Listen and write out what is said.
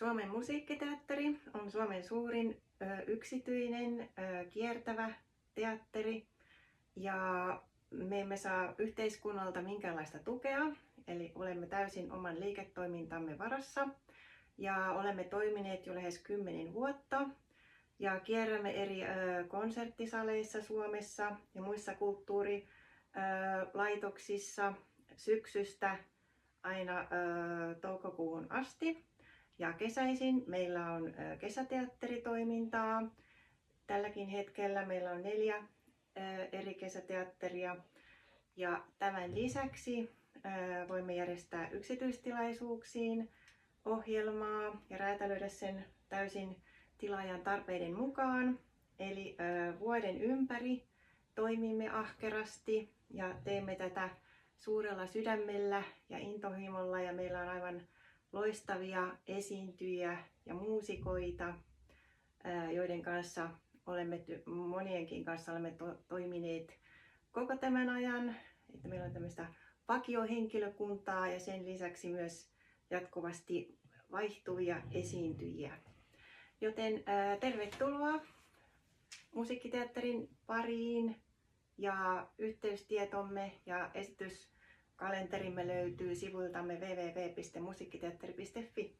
Suomen musiikkiteatteri on Suomen suurin yksityinen kiertävä teatteri ja me emme saa yhteiskunnalta minkäänlaista tukea, eli olemme täysin oman liiketoimintamme varassa ja olemme toimineet jo lähes 10 vuotta ja kierrämme eri konserttisaleissa Suomessa ja muissa kulttuurilaitoksissa syksystä aina toukokuuhun asti. Ja kesäisin meillä on kesäteatteritoimintaa. Tälläkin hetkellä meillä on 4 eri kesäteatteria. Ja tämän lisäksi voimme järjestää yksityistilaisuuksiin ohjelmaa ja räätälöidä sen täysin tilaajan tarpeiden mukaan. Eli vuoden ympäri toimimme ahkerasti ja teemme tätä suurella sydämellä ja intohimolla ja meillä on aivan loistavia esiintyjiä ja muusikoita, joiden kanssa monienkin kanssa olemme toimineet koko tämän ajan. Että meillä on tämmöistä vakiohenkilökuntaa ja sen lisäksi myös jatkuvasti vaihtuvia esiintyjiä. Joten tervetuloa musiikkiteatterin pariin ja yhteystietomme ja esityskalenterimme löytyy sivuiltamme www.musiikkiteatteri.fi.